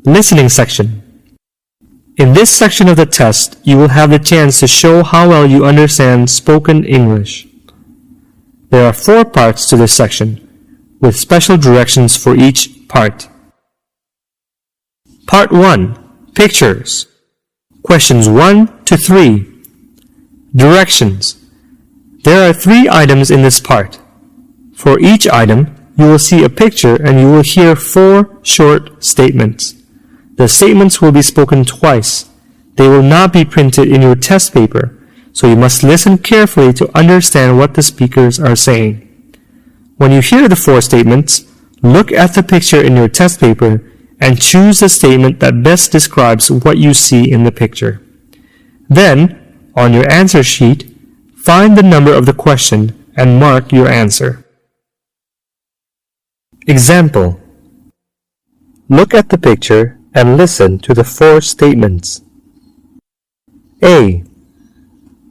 Listening section. In this section of the test, you will have the chance to show how well you understand spoken English. There are 4 parts to this section, with special directions for each part. Part 1. Pictures. Questions 1 to 3. Directions. There are 3 items in this part. For each item, you will see a picture and you will hear 4 short statements. The statements will be spoken twice. They will not be printed in your test paper, so you must listen carefully to understand what the speakers are saying. When you hear the 4 statements, look at the picture in your test paper and choose the statement that best describes what you see in the picture. Then, on your answer sheet, find the number of the question and mark your answer. Example. Look at the picture and listen to the 4 statements. A.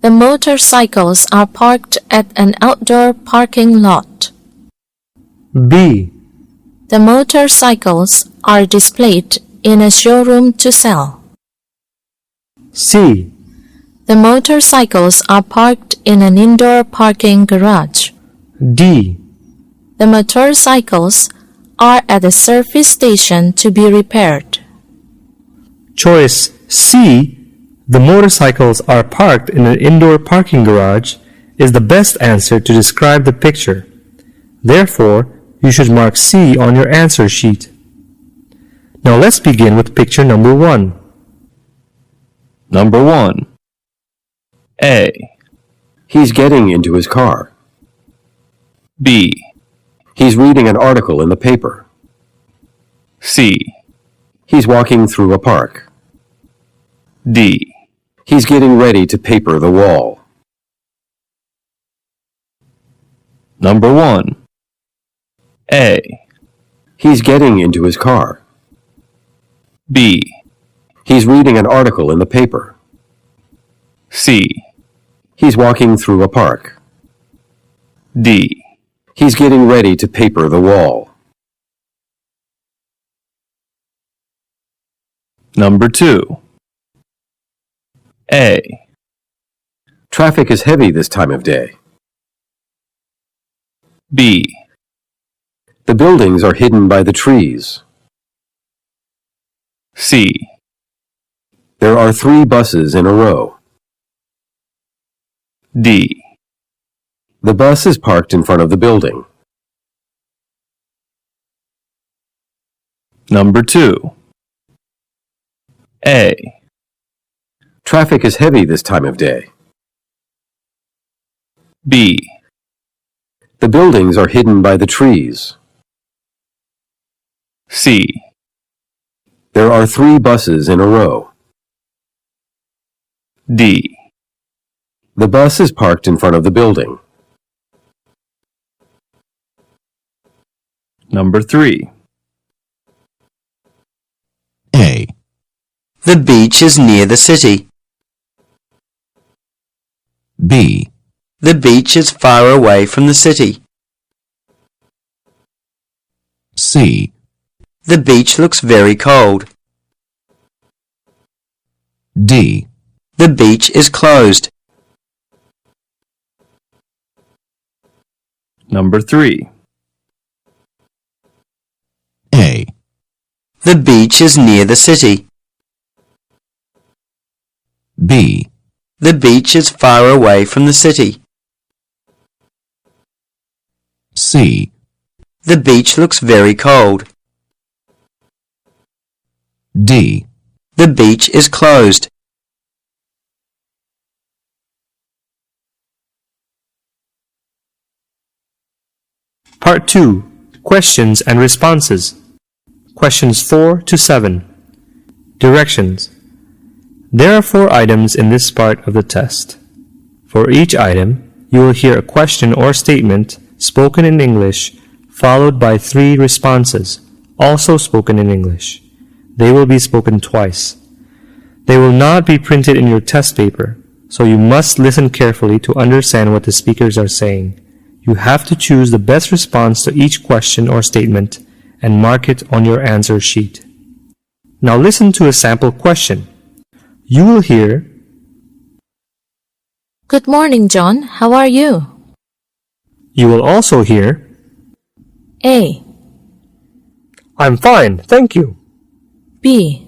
The motorcycles are parked at an outdoor parking lot. B. The motorcycles are displayed in a showroom to sell. C. The motorcycles are parked in an indoor parking garage. D. The motorcycles are at a service station to be repaired. Choice C. The motorcycles are parked in an indoor parking garage is the best answer to describe the picture. Therefore, you should mark C on your answer sheet. Now let's begin with picture number 1. Number 1. A. He's getting into his car. B. He's reading an article in the paper. C. He's walking through a park. D. He's getting ready to paper the wall. Number 1. A. He's getting into his car. B. He's reading an article in the paper. C. He's walking through a park. D. He's getting ready to paper the wall. Number 2. A. Traffic is heavy this time of day. B. The buildings are hidden by the trees. C. There are 3 buses in a row. D. The bus is parked in front of the building. Number 2. A. Traffic is heavy this time of day. B. The buildings are hidden by the trees. C. There are 3 buses in a row. D. The bus is parked in front of the building. Number 3. A. The beach is near the city. B. The beach is far away from the city. C. The beach looks very cold. D. The beach is closed. Number 3. A. The beach is near the city. B. The beach is far away from the city. C. The beach looks very cold. D. The beach is closed. Part 2. Questions and responses. Questions 4 to 7. Directions. There are 4 items in this part of the test. For each item, you will hear a question or statement spoken in English, followed by 3 responses, also spoken in English. They will be spoken twice. They will not be printed in your test paper, so you must listen carefully to understand what the speakers are saying. You have to choose the best response to each question or statement and mark it on your answer sheet. Now listen to a sample question. You will hear, Good morning, John. How are you? you will also hear, A. I'm fine, thank you. B.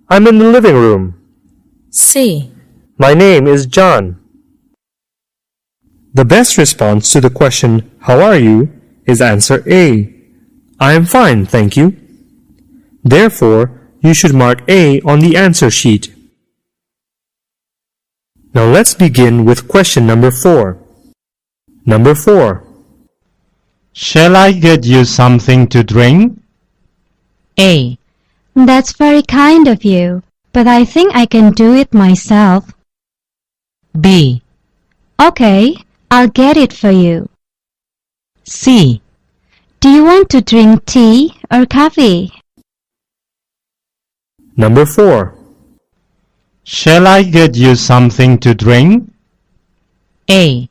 I'm in the living room. C. My name is John. The best response to the question, how are you, is answer A. I am fine, thank you. Therefore, you should mark A on the answer sheet. Now let's begin with question number 4. Number 4. Shall I get you something to drink? A. That's very kind of you, but I think I can do it myself. B. Okay, I'll get it for you. C. Do you want to drink tea or coffee? Number 4. Shall I get you something to drink? A.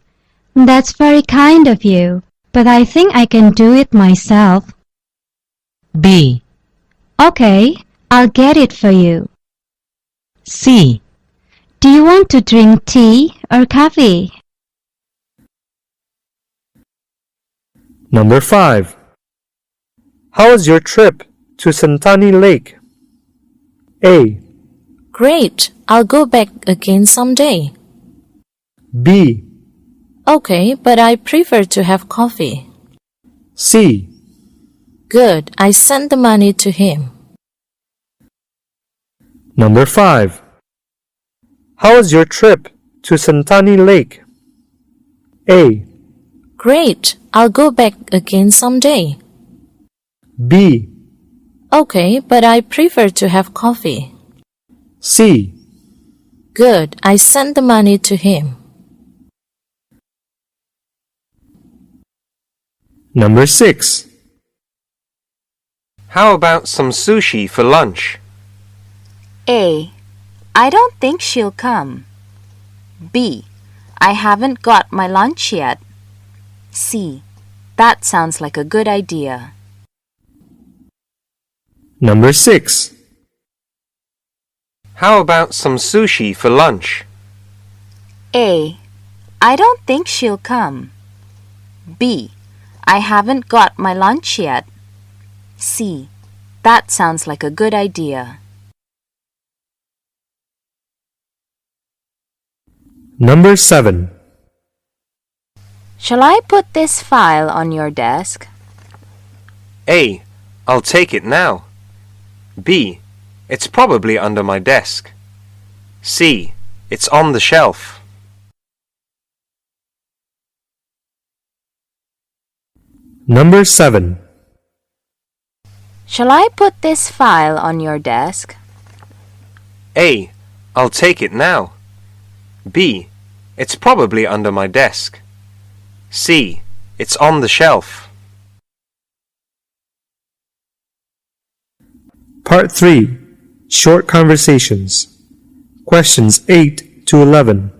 That's very kind of you, but I think I can do it myself. B. Okay, I'll get it for you. C. Do you want to drink tea or coffee? Number 5. How was your trip to Santani Lake? A. Great. I'll go back again someday. B. Okay, but I prefer to have coffee. C. Good. I sent the money to him. Number 5. How was your trip to Santani Lake? A. Great. I'll go back again someday. B. Okay, but I prefer to have coffee. C. Good. I sent the money to him. Number 6. How about some sushi for lunch? A. I don't think she'll come. B. I haven't got my lunch yet. C. That sounds like a good idea. Number 6. How about some sushi for lunch? A. I don't think she'll come. B. I haven't got my lunch yet. C. That sounds like a good idea. Number 7. Shall I put this file on your desk? A. I'll take it now. B. It's probably under my desk. C. It's on the shelf. Number 7. Shall I put this file on your desk? A. I'll take it now. B. It's probably under my desk. C. It's on the shelf. Part 3. Short Conversations. Questions 8 to 11.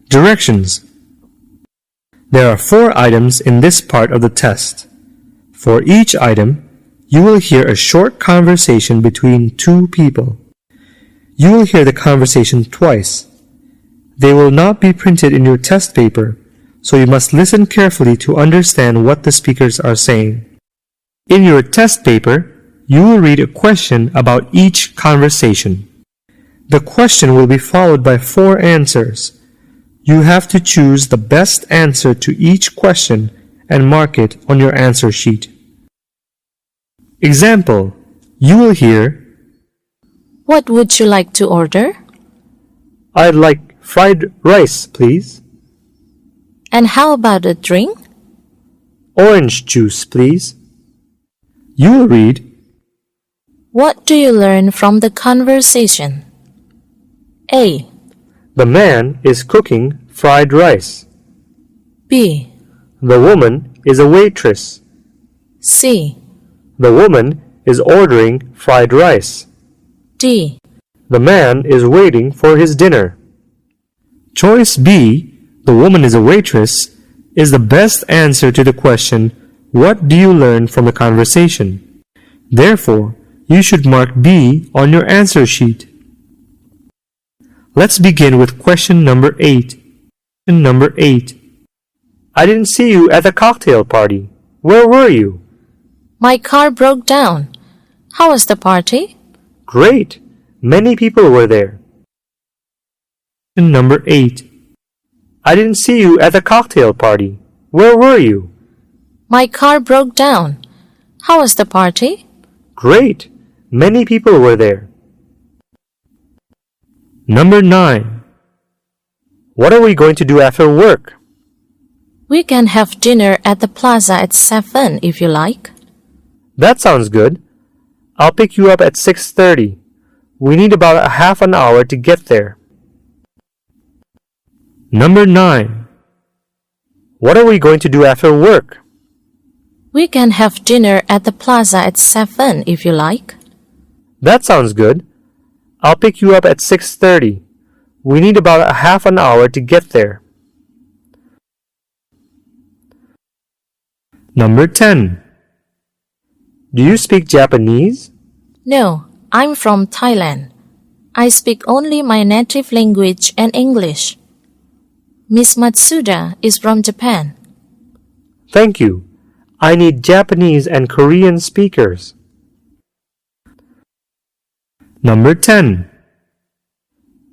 Directions. There are 4 items in this part of the test. For each item, you will hear a short conversation between 2 people. You will hear the conversation twice. They will not be printed in your test paper, so you must listen carefully to understand what the speakers are saying. In your test paper, you will read a question about each conversation. The question will be followed by 4 answers. You have to choose the best answer to each question and mark it on your answer sheet. Example, you will hear, What would you like to order? I'd like fried rice, please. And how about a drink? Orange juice, please. You will read, What do you learn from the conversation? A. the man is cooking fried rice. B. The woman is a waitress. C. The woman is ordering fried rice. D. The man is waiting for his dinner. Choice B, the woman is a waitress, is the best answer to the question, what do you learn from the conversation? Therefore, You should mark B on your answer sheet. Let's begin with question number 8. Question number 8. I didn't see you at the cocktail party. Where were you? My car broke down. How was the party? Great. Many people were there. Question number 8. I didn't see you at the cocktail party. Where were you? My car broke down. How was the party? Great. Many people were there. Number 9. What are we going to do after work? We can have dinner at the plaza at 7 if you like. That sounds good. I'll pick you up at 6:30. We need about a half an hour to get there. Number 9. What are we going to do after work? We can have dinner at the plaza at 7 if you like. That sounds good. I'll pick you up at 6:30. We need about a half an hour to get there. Number 10. Do you speak Japanese? No, I'm from Thailand. I speak only my native language and English. Miss Matsuda is from Japan. Thank you. I need Japanese and Korean speakers. Number 10.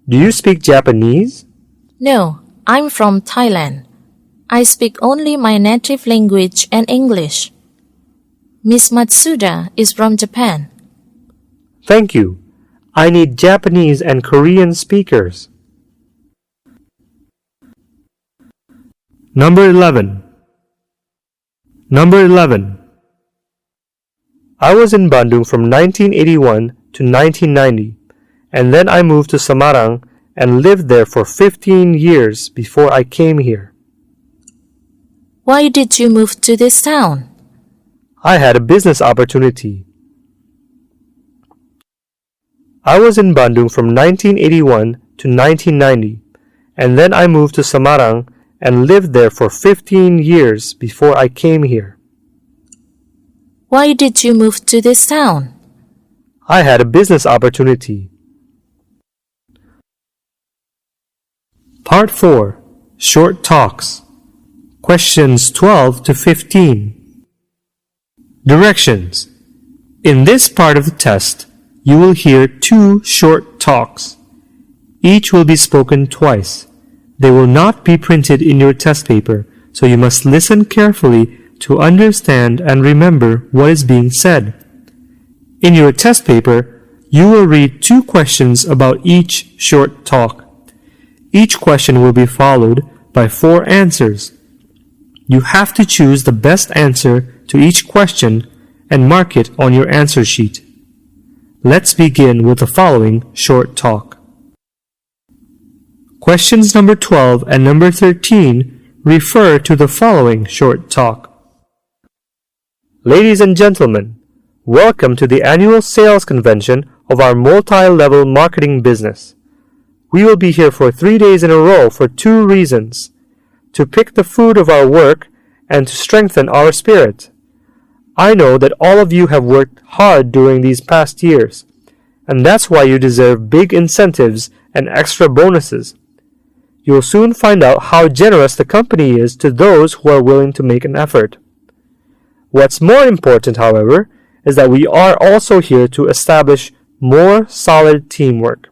Do you speak Japanese? No, I'm from Thailand. I speak only my native language and English. Miss Matsuda is from Japan. Thank you. I need Japanese and Korean speakers. Number 11. Number 11. I was in Bandung from 1981 to 1990, and then I moved to Semarang and lived there for 15 years before I came here. Why did you move to this town? I had a business opportunity. I was in Bandung from 1981 to 1990, and then I moved to Semarang and lived there for 15 years before I came here. Why did you move to this town? I had a business opportunity. Part 4. Short Talks. Questions 12 to 15. Directions. In this part of the test, you will hear 2 short talks. Each will be spoken twice. They will not be printed in your test paper, so you must listen carefully to understand and remember what is being said. In your test paper, you will read 2 questions about each short talk. Each question will be followed by 4 answers. You have to choose the best answer to each question and mark it on your answer sheet. Let's begin with the following short talk. Questions number 12 and number 13 refer to the following short talk. Ladies and gentlemen, welcome to the annual sales convention of our multi-level marketing business. We will be here for 3 days in a row for 2 reasons: to pick the fruit of our work and to strengthen our spirit. I know that all of you have worked hard during these past years, and that's why you deserve big incentives and extra bonuses. You'll soon find out how generous the company is to those who are willing to make an effort. What's more important, however, is that we are also here to establish more solid teamwork.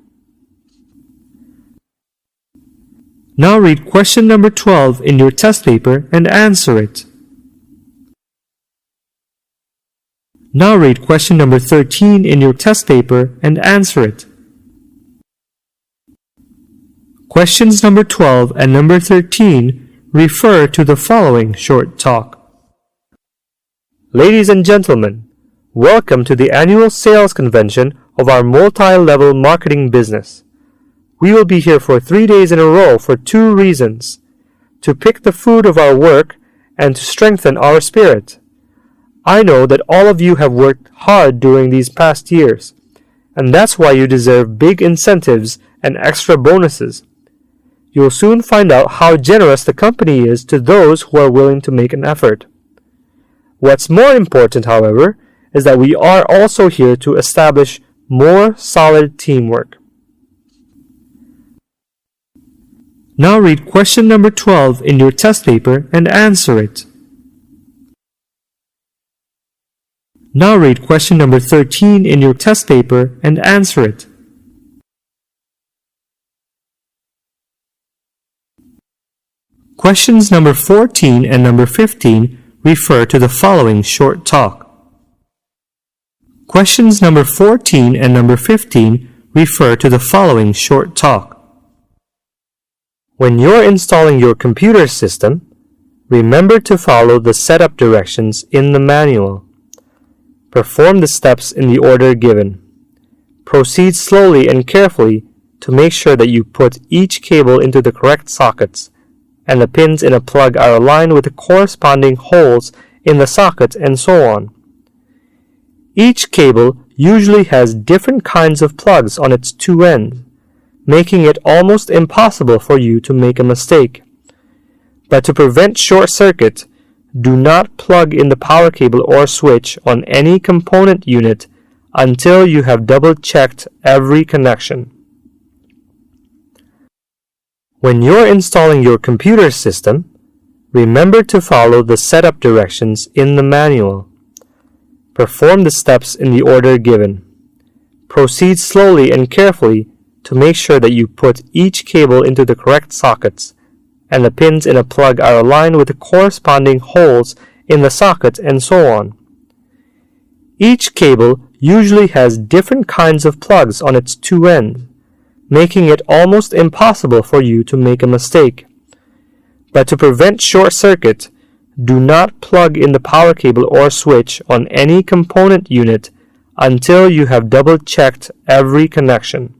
Now read question number 12 in your test paper and answer it. Now read question number 13 in your test paper and answer it. Questions number 12 and number 13 refer to the following short talk. Ladies and gentlemen, welcome to the annual sales convention of our multi-level marketing business. We will be here for 3 days in a row for 2 reasons: to pick the fruit of our work and to strengthen our spirit. I know that all of you have worked hard during these past years, and that's why you deserve big incentives and extra bonuses. You'll soon find out how generous the company is to those who are willing to make an effort. What's more important, however, is that we are also here to establish more solid teamwork. Now read question number 12 in your test paper and answer it. Now read question number 13 in your test paper and answer it. Questions number 14 and number 15 refer to the following short talk. Questions number 14 and number 15 refer to the following short talk. When you're installing your computer system, remember to follow the setup directions in the manual. Perform the steps in the order given. Proceed slowly and carefully to make sure that you put each cable into the correct sockets and the pins in a plug are aligned with the corresponding holes in the socket and so on. Each cable usually has different kinds of plugs on its two ends, making it almost impossible for you to make a mistake. But to prevent short circuit, do not plug in the power cable or switch on any component unit until you have double-checked every connection. When you're installing your computer system, remember to follow the setup directions in the manual. Perform the steps in the order given. Proceed slowly and carefully to make sure that you put each cable into the correct sockets and the pins in a plug are aligned with the corresponding holes in the socket and so on. Each cable usually has different kinds of plugs on its two ends, making it almost impossible for you to make a mistake. But to prevent short circuit, do not plug in the power cable or switch on any component unit until you have double-checked every connection.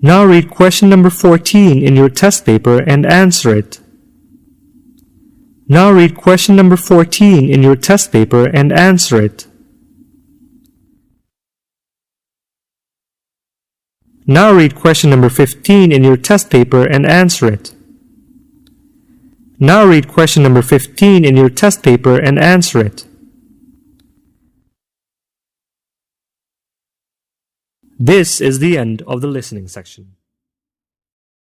Now read question number 14 in your test paper and answer it. Now read question number 14 in your test paper and answer it. Now read question number 15 in your test paper and answer it. Now read question number 15 in your test paper and answer it. This is the end of the listening section.